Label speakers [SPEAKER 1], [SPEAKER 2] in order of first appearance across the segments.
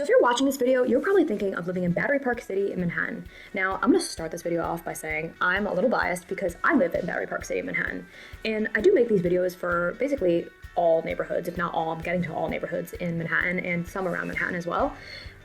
[SPEAKER 1] So if you're watching this video, you're probably thinking of living in Battery Park City in Manhattan. Now, I'm gonna start this video off by saying I'm a little biased because I live in Battery Park City in Manhattan. And I do make these videos for basically all neighborhoods, if not all. I'm getting to all neighborhoods in Manhattan and some around Manhattan as well.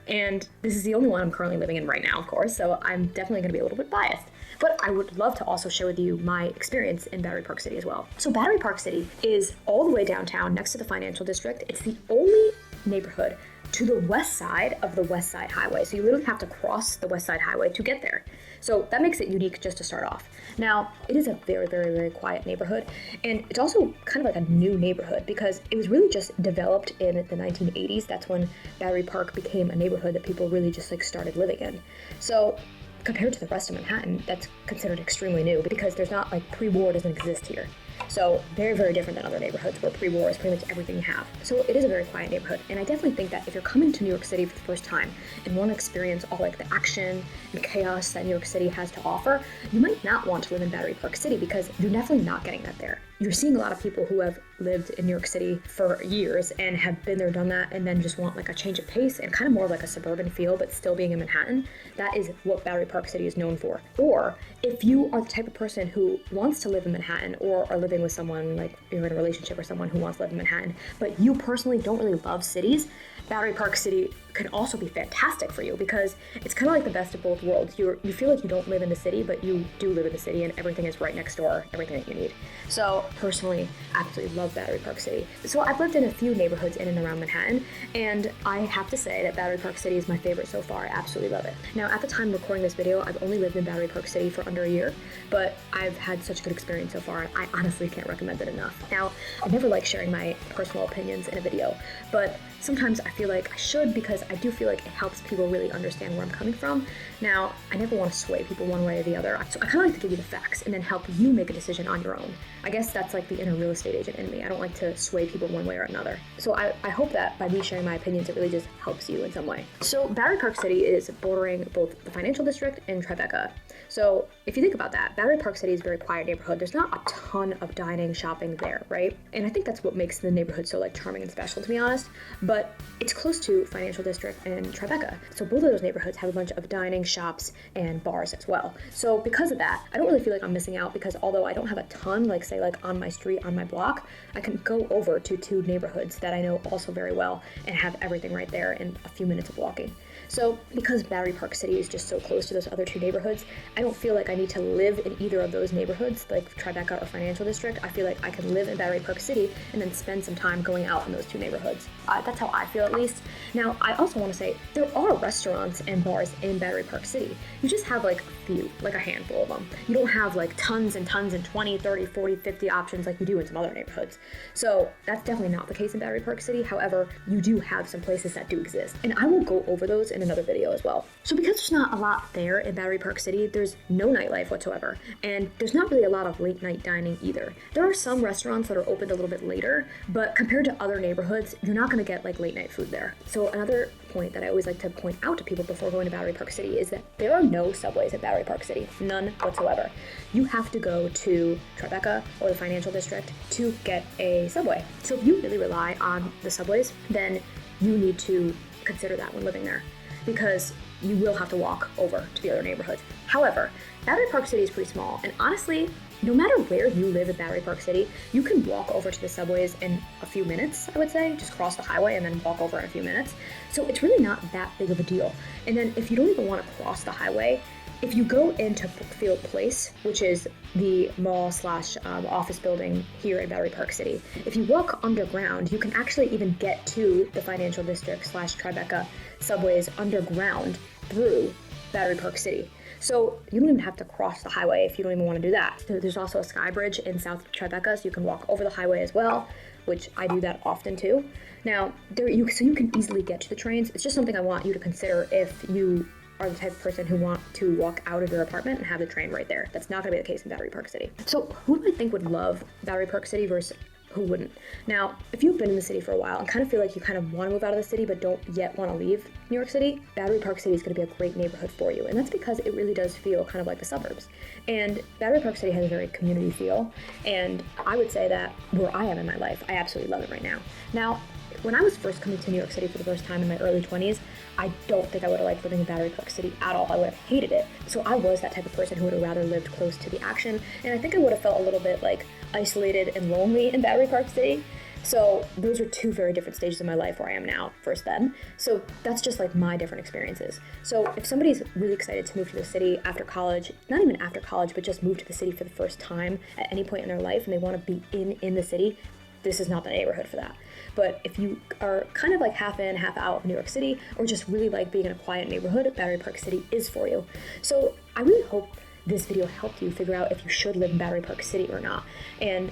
[SPEAKER 1] And this is the only one I'm currently living in right now, of course, so I'm definitely gonna be a little bit biased. But I would love to also share with you my experience in Battery Park City as well. So Battery Park City is all the way downtown next to the financial district. It's the only neighborhood to the west side of the West Side Highway. So you literally have to cross the West Side Highway to get there. So that makes it unique just to start off. Now, it is a very, very, very quiet neighborhood. And it's also kind of like a new neighborhood because it was really just developed in the 1980s. That's when Battery Park became a neighborhood that people really just like started living in. So compared to the rest of Manhattan, that's considered extremely new because there's not like pre-war doesn't exist here. So very, very different than other neighborhoods where pre-war is pretty much everything you have. So it is a very quiet neighborhood. And I definitely think that if you're coming to New York City for the first time and want to experience all like the action and chaos that New York City has to offer, you might not want to live in Battery Park City because you're definitely not getting that there. You're seeing a lot of people who have lived in New York City for years and have been there, done that, and then just want like a change of pace and kind of more of like a suburban feel, but still being in Manhattan. That is what Battery Park City is known for. Or if you are the type of person who wants to live in Manhattan or are living with someone, like you're in a relationship with someone who wants to live in Manhattan, but you personally don't really love cities, Battery Park City can also be fantastic for you because it's kind of like the best of both worlds. You feel like you don't live in the city, but you do live in the city and everything is right next door, everything that you need. So personally, absolutely love Battery Park City. So I've lived in a few neighborhoods in and around Manhattan, and I have to say that Battery Park City is my favorite so far. I absolutely love it. Now, at the time recording this video, I've only lived in Battery Park City for under a year, but I've had such a good experience so far, and I honestly can't recommend it enough. Now, I never like sharing my personal opinions in a video, but sometimes I feel like I should because I do feel like it helps people really understand where I'm coming from. Now, I never want to sway people one way or the other, so I kind of like to give you the facts and then help you make a decision on your own. I guess that's like the inner real estate agent in me. I don't like to sway people one way or another. So I hope that by me sharing my opinions, it really just helps you in some way. So Battery Park City is bordering both the financial district and Tribeca. So if you think about that, Battery Park City is a very quiet neighborhood. There's not a ton of dining, shopping there, right? And I think that's what makes the neighborhood so like charming and special, to be honest. But it's close to financial district and Tribeca. So both of those neighborhoods have a bunch of dining, shops, and bars as well. So because of that, I don't really feel like I'm missing out because although I don't have a ton, like say like on my street, on my block, I can go over to two neighborhoods that I know also very well and have everything right there in a few minutes of walking. So because Battery Park City is just so close to those other two neighborhoods, I don't feel like I need to live in either of those neighborhoods, like Tribeca or Financial District. I feel like I can live in Battery Park City and then spend some time going out in those two neighborhoods. That's how I feel, at least. Now, I also want to say there are restaurants and bars in Battery Park City. You just have like a few, like a handful of them. You don't have like tons and tons and 20, 30, 40, 50 options like you do in some other neighborhoods. So that's definitely not the case in Battery Park City. However, you do have some places that do exist. And I will go over those in another video as well. So because there's not a lot there in Battery Park City, there's no nightlife whatsoever. And there's not really a lot of late night dining either. There are some restaurants that are opened a little bit later, but compared to other neighborhoods, you're not gonna get like late night food there. So another point that I always like to point out to people before going to Battery Park City is that there are no subways at Battery Park City, none whatsoever. You have to go to Tribeca or the Financial District to get a subway. So if you really rely on the subways, then you need to consider that when living there, because you will have to walk over to the other neighborhoods. However, Battery Park City is pretty small, and honestly, no matter where you live in Battery Park City, you can walk over to the subways in a few minutes, I would say. Just cross the highway and then walk over in a few minutes. So it's really not that big of a deal. And then if you don't even want to cross the highway, if you go into Brookfield Place, which is the mall slash office building here in Battery Park City, if you walk underground, you can actually even get to the Financial District slash Tribeca subways underground through Battery Park City. So you don't even have to cross the highway if you don't even want to do that. There's also a sky bridge in South Tribeca, so you can walk over the highway as well, which I do that often too. Now, so you can easily get to the trains. It's just something I want you to consider if you are the type of person who want to walk out of your apartment and have the train right there. That's not going to be the case in Battery Park City. So who do I think would love Battery Park City versus who wouldn't? Now, if you've been in the city for a while and kind of feel like you kind of want to move out of the city but don't yet want to leave New York City, Battery Park City is going to be a great neighborhood for you. And that's because it really does feel kind of like the suburbs. And Battery Park City has a very community feel. And I would say that where I am in my life, I absolutely love it right now. Now, when I was first coming to New York City for the first time in my early 20s, I don't think I would have liked living in Battery Park City at all. I would have hated it. So I was that type of person who would have rather lived close to the action, and I think I would have felt a little bit like isolated and lonely in Battery Park City. So those are two very different stages of my life where I am now versus then. So that's just like my different experiences. So if somebody's really excited to move to the city after college, not even after college, but just move to the city for the first time at any point in their life and they want to be in the city, this is not the neighborhood for that. But if you are kind of like half in, half out of New York City, or just really like being in a quiet neighborhood, Battery Park City is for you. So I really hope this video helped you figure out if you should live in Battery Park City or not. And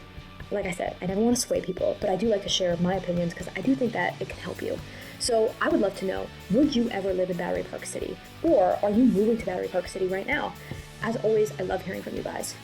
[SPEAKER 1] like I said, I never want to sway people, but I do like to share my opinions because I do think that it can help you. So I would love to know, would you ever live in Battery Park City? Or are you moving to Battery Park City right now? As always, I love hearing from you guys.